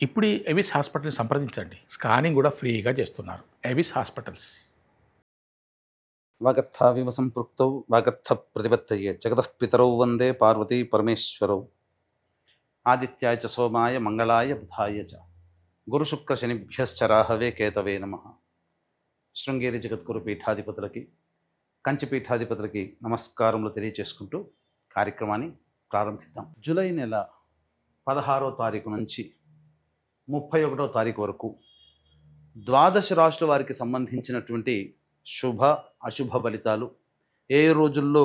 ఇప్పుడు ఈ ఎవిస్ హాస్పిటల్ని సంప్రదించండి. స్కానింగ్ కూడా ఫ్రీగా చేస్తున్నారు. Avis hospitals. వాగర్థావివ సంపృక్తౌ వాగర్థ ప్రతిపత్తయే జగతః పితరౌ వందే పార్వతీ పరమేశ్వరౌ. ఆదిత్యాయ చ సోమాయ మంగళాయ బుధాయ చ గురుశుక్ర శనిభ్యశ్చ రాహవే కేతవే నమః. శృంగేరి జగద్గురు పీఠాధిపతులకి, కంచి పీఠాధిపతులకి నమస్కారములు తెలియచేసుకుంటూ కార్యక్రమాన్ని ప్రారంభిద్దాం. జూలై నెల 16వ తారీఖు నుంచి 31వ తారీఖు వరకు ద్వాదశ రాశుల వారికి సంబంధించినటువంటి శుభ అశుభ ఫలితాలు, ఏ రోజుల్లో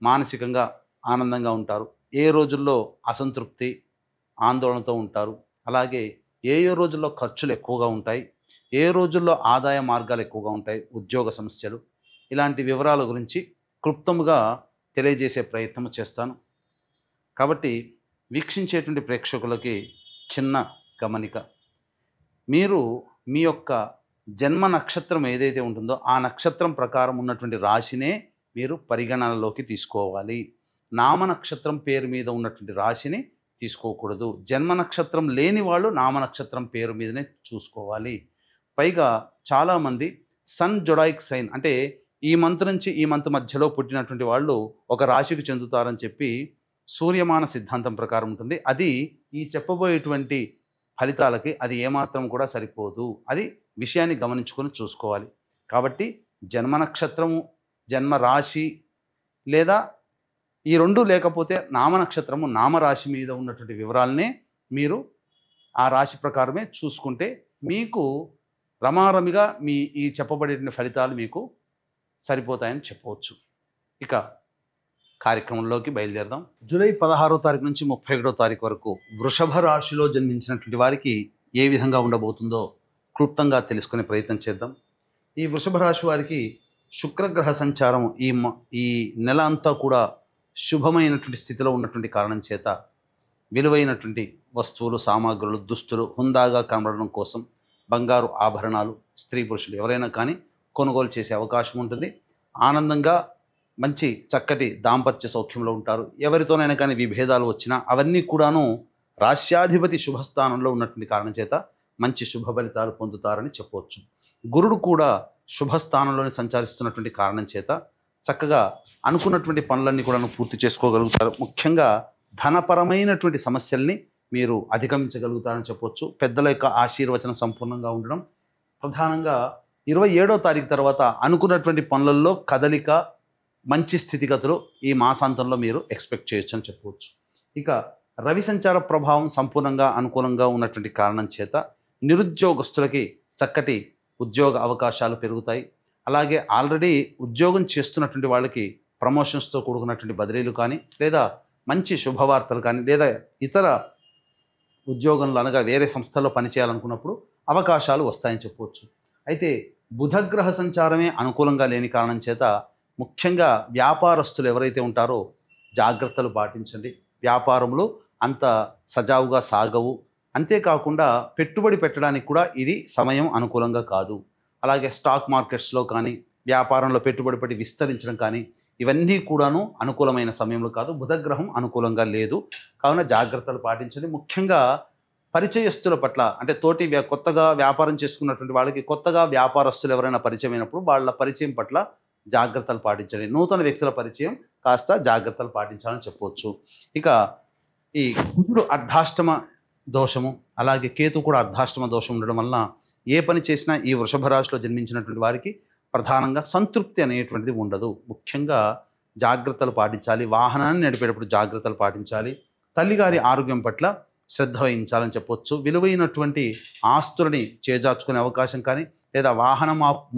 మానసికంగా ఆనందంగా ఉంటారు, ఏ రోజుల్లో అసంతృప్తి ఆందోళనతో ఉంటారు, అలాగే ఏ రోజుల్లో ఖర్చులు ఎక్కువగా ఉంటాయి, ఏ రోజుల్లో ఆదాయ మార్గాలు ఎక్కువగా ఉంటాయి, ఉద్యోగ సమస్యలు, ఇలాంటి వివరాల గురించి క్లుప్తముగా తెలియజేసే ప్రయత్నం చేస్తాను. కాబట్టి వీక్షించేటువంటి ప్రేక్షకులకి చిన్న గమనిక, మీరు మీ యొక్క జన్మ నక్షత్రం ఏదైతే ఉంటుందో ఆ నక్షత్రం ప్రకారం ఉన్నటువంటి రాశినే మీరు పరిగణనలోకి తీసుకోవాలి. నామ నక్షత్రం పేరు మీద ఉన్నటువంటి రాశిని తీసుకోకూడదు. జన్మ నక్షత్రం లేని వాళ్ళు నామ నక్షత్రం పేరు మీదనే చూసుకోవాలి. పైగా చాలామంది సన్ జొడాయిక్ సైన్ అంటే ఈ మంత్ నుంచి ఈ మంత్ మధ్యలో పుట్టినటువంటి వాళ్ళు ఒక రాశికి చెందుతారని చెప్పి సూర్యమాన సిద్ధాంతం ప్రకారం ఉంటుంది. అది ఈ చెప్పబోయేటువంటి ఫలితాలకి అది ఏమాత్రం కూడా సరిపోదు. అది విషయాన్ని గమనించుకొని చూసుకోవాలి. కాబట్టి జన్మ నక్షత్రము, జన్మ రాశి లేదా ఈ రెండు లేకపోతే నామ నక్షత్రము, నామరాశి మీద ఉన్నటువంటి వివరాలనే మీరు ఆ రాశి ప్రకారమే చూసుకుంటే మీకు రమారమిగా మీ ఈ చెప్పబడే ఫలితాలు మీకు సరిపోతాయని చెప్పవచ్చు. ఇక కార్యక్రమంలోకి బయలుదేరదాం. జూలై 16వ తారీఖు నుంచి 31వ తారీఖు వరకు వృషభ రాశిలో జన్మించినటువంటి వారికి ఏ విధంగా ఉండబోతుందో క్లుప్తంగా తెలుసుకునే ప్రయత్నం చేద్దాం. ఈ వృషభ రాశి వారికి శుక్రగ్రహ సంచారం ఈ నెల అంతా కూడా శుభమైనటువంటి స్థితిలో ఉన్నటువంటి కారణం చేత విలువైనటువంటి వస్తువులు, సామాగ్రులు, దుస్తులు హుందాగా కనబడడం కోసం బంగారు ఆభరణాలు స్త్రీ పురుషులు ఎవరైనా కానీ కొనుగోలు చేసే అవకాశం ఉంటుంది. ఆనందంగా మంచి చక్కటి దాంపత్య సౌఖ్యంలో ఉంటారు. ఎవరితోనైనా కానీ విభేదాలు వచ్చినా అవన్నీ కూడాను రాశ్యాధిపతి శుభస్థానంలో ఉన్నటువంటి కారణం చేత మంచి శుభ ఫలితాలు పొందుతారని చెప్పవచ్చు. గురుడు కూడా శుభస్థానంలోనే సంచరిస్తున్నటువంటి కారణం చేత చక్కగా అనుకున్నటువంటి పనులన్నీ కూడా పూర్తి చేసుకోగలుగుతారు. ముఖ్యంగా ధనపరమైనటువంటి సమస్యల్ని మీరు అధిగమించగలుగుతారని చెప్పవచ్చు. పెద్దల యొక్క ఆశీర్వచనం సంపూర్ణంగా ఉండడం, ప్రధానంగా 27వ తారీఖు తర్వాత అనుకున్నటువంటి పనులలో కదలిక, మంచి స్థితిగతులు ఈ మాసాంతంలో మీరు ఎక్స్పెక్ట్ చేయొచ్చు అని చెప్పవచ్చు. ఇక రవి సంచార ప్రభావం సంపూర్ణంగా అనుకూలంగా ఉన్నటువంటి కారణం చేత నిరుద్యోగస్తులకి చక్కటి ఉద్యోగ అవకాశాలు పెరుగుతాయి. అలాగే ఆల్రెడీ ఉద్యోగం చేస్తున్నటువంటి వాళ్ళకి ప్రమోషన్స్తో కూడుకున్నటువంటి బదిలీలు కానీ, లేదా మంచి శుభవార్తలు కానీ, లేదా ఇతర ఉద్యోగంలో అనగా వేరే సంస్థల్లో పనిచేయాలనుకున్నప్పుడు అవకాశాలు వస్తాయని చెప్పవచ్చు. అయితే బుధగ్రహ సంచారమే అనుకూలంగా లేని కారణం చేత ముఖ్యంగా వ్యాపారస్తులు ఎవరైతే ఉంటారో జాగ్రత్తలు పాటించండి. వ్యాపారములు అంత సజావుగా సాగవు. అంతేకాకుండా పెట్టుబడి పెట్టడానికి కూడా ఇది సమయం అనుకూలంగా కాదు. అలాగే స్టాక్ మార్కెట్స్లో కానీ వ్యాపారంలో పెట్టుబడి పెట్టి విస్తరించడం కానీ ఇవన్నీ కూడాను అనుకూలమైన సమయంలో కాదు. బుధగ్రహం అనుకూలంగా లేదు. కావున జాగ్రత్తలు పాటించండి. ముఖ్యంగా పరిచయస్తుల పట్ల అంటే కొత్తగా వ్యాపారం చేసుకున్నటువంటి వాళ్ళకి కొత్తగా వ్యాపారస్తులు ఎవరైనా పరిచయం అయినప్పుడు వాళ్ళ పరిచయం పట్ల జాగ్రత్తలు పాటించండి. నూతన వ్యక్తుల పరిచయం కాస్త జాగ్రత్తలు పాటించాలని చెప్పవచ్చు. ఇక ఈ బుధుడు అర్ధాష్టమ దోషము, అలాగే కేతు కూడా అర్ధాష్టమ దోషం ఉండడం వలన ఏ పని చేసినా ఈ వృషభ రాశిలో జన్మించినటువంటి వారికి ప్రధానంగా సంతృప్తి అనేటువంటిది ఉండదు. ముఖ్యంగా జాగ్రత్తలు పాటించాలి. వాహనాన్ని నడిపేటప్పుడు జాగ్రత్తలు పాటించాలి. తల్లిగారి ఆరోగ్యం పట్ల శ్రద్ధ వహించాలని చెప్పవచ్చు. విలువైనటువంటి ఆస్తులని చేజార్చుకునే అవకాశం కానీ, లేదా వాహన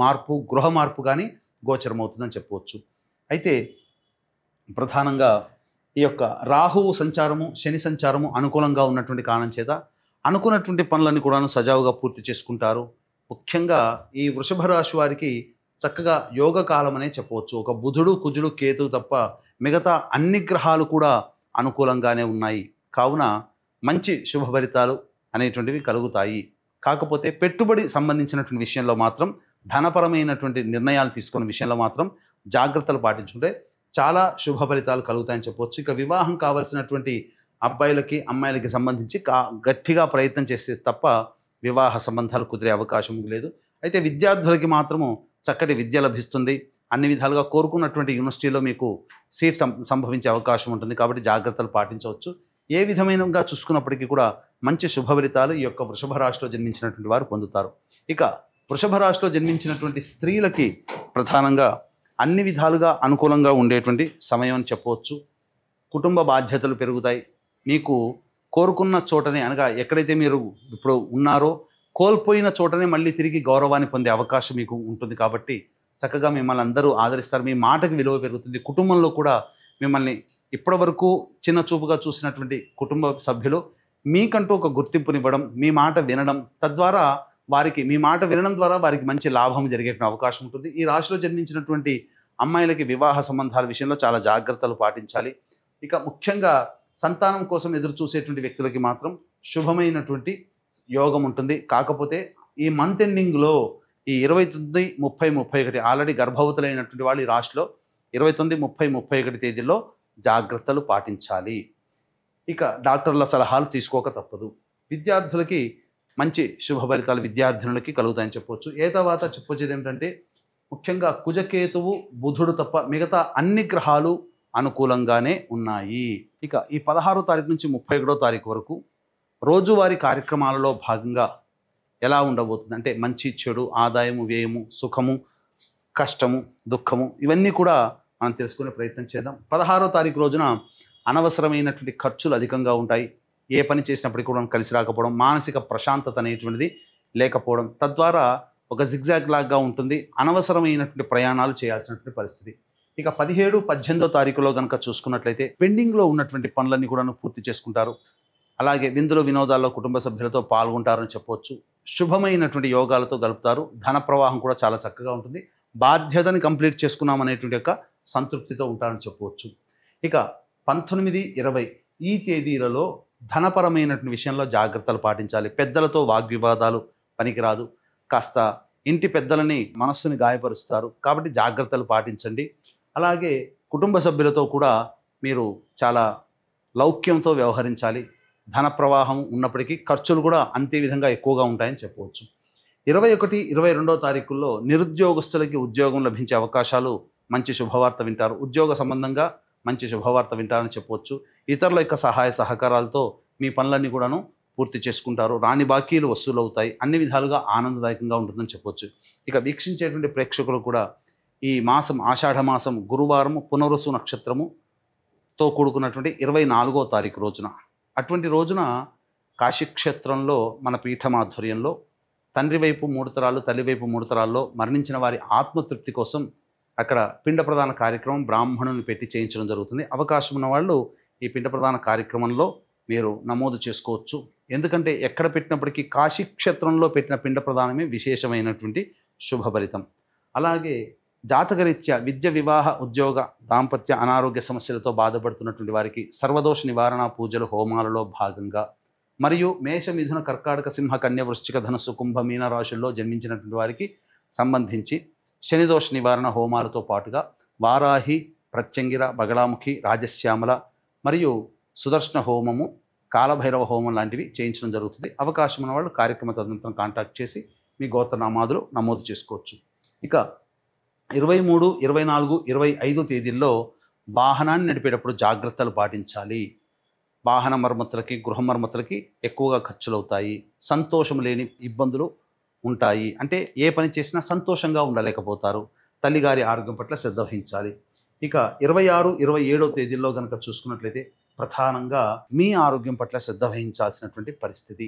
మార్పు, గృహ మార్పు కానీ గోచరమవుతుందని చెప్పవచ్చు. అయితే ప్రధానంగా ఈ యొక్క రాహువు సంచారము, శని సంచారము అనుకూలంగా ఉన్నటువంటి కారణం చేత అనుకున్నటువంటి పనులన్నీ కూడా సజావుగా పూర్తి చేసుకుంటారు. ముఖ్యంగా ఈ వృషభ రాశి వారికి చక్కగా యోగ కాలం అనే చెప్పవచ్చు. ఒక బుధుడు, కుజుడు, కేతు తప్ప మిగతా అన్ని గ్రహాలు కూడా అనుకూలంగానే ఉన్నాయి. కావున మంచి శుభ ఫలితాలు అనేటువంటివి కలుగుతాయి. కాకపోతే పెట్టుబడి సంబంధించినటువంటి విషయంలో మాత్రం, ధనపరమైనటువంటి నిర్ణయాలు తీసుకునే విషయంలో మాత్రం జాగ్రత్తలు పాటించుకుంటే చాలా శుభ ఫలితాలు కలుగుతాయని చెప్పవచ్చు. ఇక వివాహం కావలసినటువంటి అబ్బాయిలకి అమ్మాయిలకి సంబంధించి గట్టిగా ప్రయత్నం చేస్తే తప్ప వివాహ సంబంధాలు కుదిరే అవకాశం లేదు. అయితే విద్యార్థులకి మాత్రము చక్కటి విద్య లభిస్తుంది. అన్ని విధాలుగా కోరుకున్నటువంటి యూనివర్సిటీలో మీకు సీట్ సంభవించే అవకాశం ఉంటుంది. కాబట్టి జాగ్రత్తలు పాటించవచ్చు. ఏ విధమైనగా చూసుకున్నప్పటికీ కూడా మంచి శుభ ఫలితాలు ఈ యొక్క వృషభ రాశిలో జన్మించినటువంటి వారు పొందుతారు. ఇక వృషభ రాశిలో జన్మించినటువంటి స్త్రీలకి ప్రధానంగా అన్ని విధాలుగా అనుకూలంగా ఉండేటువంటి సమయం అని చెప్పవచ్చు. కుటుంబ బాధ్యతలు పెరుగుతాయి. మీకు కోరుకున్న చోటనే, అనగా ఎక్కడైతే మీరు ఇప్పుడు ఉన్నారో కోల్పోయిన చోటనే మళ్ళీ తిరిగి గౌరవాన్ని పొందే అవకాశం మీకు ఉంటుంది. కాబట్టి చక్కగా మిమ్మల్ని అందరూ ఆదరిస్తారు. మీ మాటకి విలువ పెరుగుతుంది. కుటుంబంలో కూడా మిమ్మల్ని ఇప్పటి వరకు చిన్న చూపుగా చూసినటువంటి కుటుంబ సభ్యులు మీకంటూ ఒక గుర్తింపునివ్వడం, మీ మాట వినడం, తద్వారా వారికి మీ మాట వినడం ద్వారా వారికి మంచి లాభం జరిగే అవకాశం ఉంటుంది. ఈ రాశిలో జన్మించినటువంటి అమ్మాయిలకి వివాహ సంబంధాల విషయంలో చాలా జాగ్రత్తలు పాటించాలి. ఇక ముఖ్యంగా సంతానం కోసం ఎదురు చూసేటువంటి వ్యక్తులకి మాత్రం శుభమైనటువంటి యోగం ఉంటుంది. కాకపోతే ఈ మంత్ ఎండింగ్లో ఈ 29, 30, 31 ఆల్రెడీ గర్భవతులైనటువంటి వాళ్ళు ఈ రాశిలో 29, 30, 31 తేదీల్లో జాగ్రత్తలు పాటించాలి. ఇక డాక్టర్ల సలహాలు తీసుకోక తప్పదు. విద్యార్థులకి మంచి శుభ ఫలితాలు విద్యార్థినులకి కలుగుతాయని చెప్పవచ్చు. తర్వాత చెప్పొచ్చేది ఏమిటంటే ముఖ్యంగా కుజకేతువు, బుధుడు తప్ప మిగతా అన్ని గ్రహాలు అనుకూలంగానే ఉన్నాయి. ఇక ఈ 16వ తారీఖు నుంచి 31వ తారీఖు వరకు రోజువారీ కార్యక్రమాలలో భాగంగా ఎలా ఉండబోతుంది అంటే మంచి చెడు, ఆదాయము, వ్యయము, సుఖము, కష్టము, దుఃఖము ఇవన్నీ కూడా మనం తెలుసుకునే ప్రయత్నం చేద్దాం. 16వ తారీఖు రోజున అనవసరమైనటువంటి ఖర్చులు అధికంగా ఉంటాయి. ఏ పని చేసినప్పటికీ కూడా కలిసి రాకపోవడం, మానసిక ప్రశాంతత అనేటువంటిది లేకపోవడం, తద్వారా ఒక జిగ్జాగ్ లాగా ఉంటుంది. అనవసరమైనటువంటి ప్రయాణాలు చేయాల్సినటువంటి పరిస్థితి. ఇక 17, 18వ తారీఖులో కనుక చూసుకున్నట్లయితే పెండింగ్లో ఉన్నటువంటి పనులన్నీ కూడా పూర్తి చేసుకుంటారు. అలాగే విందులు వినోదాల్లో కుటుంబ సభ్యులతో పాల్గొంటారని చెప్పవచ్చు. శుభమైనటువంటి యోగాలతో గలుపుతారు. ధన ప్రవాహం కూడా చాలా చక్కగా ఉంటుంది. బాధ్యతని కంప్లీట్ చేసుకున్నామనేటువంటి యొక్క సంతృప్తితో ఉంటారని చెప్పవచ్చు. ఇక 19, 20 ఈ తేదీలలో ధనపరమైనటువంటి విషయంలో జాగ్రత్తలు పాటించాలి. పెద్దలతో వాగ్వివాదాలు పనికిరాదు. కాస్త ఇంటి పెద్దలని మనస్సుని గాయపరుస్తారు. కాబట్టి జాగ్రత్తలు పాటించండి. అలాగే కుటుంబ సభ్యులతో కూడా మీరు చాలా లౌక్యంతో వ్యవహరించాలి. ధన ప్రవాహం ఉన్నప్పటికీ ఖర్చులు కూడా అంతే విధంగా ఎక్కువగా ఉంటాయని చెప్పవచ్చు. 21, 22వ తారీఖుల్లో నిరుద్యోగస్తులకి ఉద్యోగం లభించే అవకాశాలు, మంచి శుభవార్త వింటారు. ఉద్యోగ సంబంధంగా మంచి శుభవార్త వింటారని చెప్పవచ్చు. ఇతరుల యొక్క సహాయ సహకారాలతో మీ పనులన్నీ కూడాను పూర్తి చేసుకుంటారు. రాని బాకీలు వసూలు అవుతాయి. అన్ని విధాలుగా ఆనందదాయకంగా ఉంటుందని చెప్పవచ్చు. ఇక వీక్షించేటువంటి ప్రేక్షకులు కూడా ఈ మాసం ఆషాఢ మాసం గురువారము పునరుసు నక్షత్రముతో కూడుకున్నటువంటి 24వ తారీఖు రోజున, అటువంటి రోజున కాశీక్షేత్రంలో మన పీఠమాధుర్యంలో తండ్రి వైపు 3 తరాలు, తల్లి వైపు 3 తరాల్లో మరణించిన వారి ఆత్మతృప్తి కోసం అక్కడ పిండ ప్రదాన కార్యక్రమం బ్రాహ్మణుని పెట్టి చేయించడం జరుగుతుంది. అవకాశం ఉన్న వాళ్ళు ఈ పిండ ప్రదాన కార్యక్రమంలో మీరు నమోదు చేసుకోవచ్చు. ఎందుకంటే ఎక్కడ పెట్టినప్పటికీ కాశీక్షేత్రంలో పెట్టిన పిండ ప్రదానమే విశేషమైనటువంటి శుభఫలితం. అలాగే జాతకరీత్యా విద్య, వివాహ, ఉద్యోగ, దాంపత్య, అనారోగ్య సమస్యలతో బాధపడుతున్నటువంటి వారికి సర్వదోష నివారణ పూజలు, హోమాలలో భాగంగా మరియు మేష, మిథున, కర్కాటక, సింహ, కన్య, వృశ్చిక, ధనుస్సు, కుంభ, మీన రాశుల్లో జన్మించినటువంటి వారికి సంబంధించి శనిదోష నివారణ హోమాలతో పాటుగా వారాహి, ప్రత్యంగిర, బగళాముఖి, రాజశ్యామల మరియు సుదర్శన హోమము, కాలభైరవ హోమం లాంటివి చేయించడం జరుగుతుంది. అవకాశం ఉన్న వాళ్ళు కార్యక్రమ తదనంతరం కాంటాక్ట్ చేసి మీ గోత్రనామాదులు నమోదు చేసుకోవచ్చు. ఇక 23, 24, 25 తేదీల్లో వాహనాన్ని నడిపేటప్పుడు జాగ్రత్తలు పాటించాలి. వాహన మరమ్మతులకి, గృహ మరమ్మతులకి ఎక్కువగా ఖర్చులు అవుతాయి. సంతోషం లేని ఇబ్బందులు ఉంటాయి. అంటే ఏ పని చేసినా సంతోషంగా ఉండలేకపోతారు. తల్లిగారి ఆరోగ్యం పట్ల శ్రద్ధ వహించాలి. ఇక 26, 27 తేదీల్లో కనుక చూసుకున్నట్లయితే ప్రధానంగా మీ ఆరోగ్యం పట్ల శ్రద్ధ వహించాల్సినటువంటి పరిస్థితి.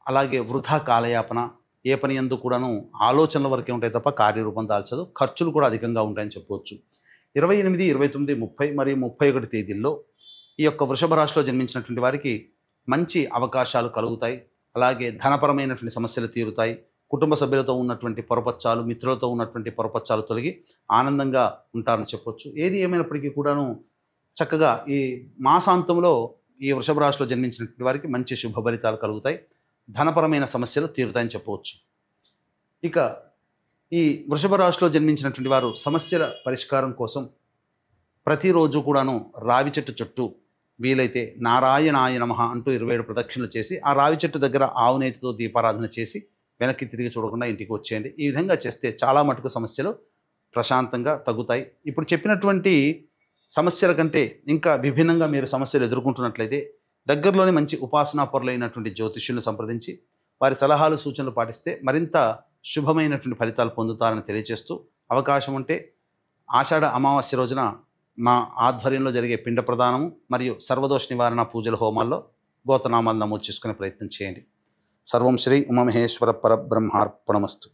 అలాగే వృధా కాలయాపన, ఏ పని యందు కూడాను ఆలోచనల వరకే ఉంటాయి తప్ప కార్యరూపం దాల్చదు. ఖర్చులు కూడా అధికంగా ఉంటాయని చెప్పవచ్చు. 28, 29, 30 మరియు 31 తేదీల్లో ఈ యొక్క వృషభ రాశిలో జన్మించినటువంటి వారికి మంచి అవకాశాలు కలుగుతాయి. అలాగే ధనపరమైనటువంటి సమస్యలు తీరుతాయి. కుటుంబ సభ్యులతో ఉన్నటువంటి పొరపచ్చాలు, మిత్రులతో ఉన్నటువంటి పొరపచ్చాలు తొలగి ఆనందంగా ఉంటారని చెప్పొచ్చు. ఏది ఏమైనప్పటికీ కూడాను చక్కగా ఈ మాసాంతంలో ఈ వృషభ రాశిలో జన్మించినటువంటి వారికి మంచి శుభ ఫలితాలు కలుగుతాయి. ధనపరమైన సమస్యలు తీరుతాయని చెప్పవచ్చు. ఇక ఈ వృషభ రాశిలో జన్మించినటువంటి వారు సమస్యల పరిష్కారం కోసం ప్రతిరోజు కూడాను రావి చెట్టు చుట్టూ వీలైతే నారాయణాయ నమః అంటూ 27 ప్రదక్షిణలు చేసి ఆ రావి చెట్టు దగ్గర ఆవు నేతితో దీపారాధన చేసి వెనక్కి తిరిగి చూడకుండా ఇంటికి వచ్చేయండి. ఈ విధంగా చేస్తే చాలా మటుకు సమస్యలు ప్రశాంతంగా తగ్గుతాయి. ఇప్పుడు చెప్పినటువంటి సమస్యల కంటే ఇంకా విభిన్నంగా మీరు సమస్యలు ఎదుర్కొంటున్నట్లయితే దగ్గరలోని మంచి ఉపాసనా పరులైనటువంటి జ్యోతిష్యులను సంప్రదించి వారి సలహాలు సూచనలు పాటిస్తే మరింత శుభమైనటువంటి ఫలితాలు పొందుతారని తెలియజేస్తూ, అవకాశం ఉంటే ఆషాఢ అమావాస్య రోజున మా ఆధ్వర్యంలో జరిగే పిండ ప్రదానము మరియు సర్వదోష నివారణ పూజల హోమాల్లో గోతనామాలు నమోదు చేసుకునే ప్రయత్నం చేయండి. సర్వం శ్రీ ఉమామహేశ్వర పరబ్రహ్మార్పణమస్తు.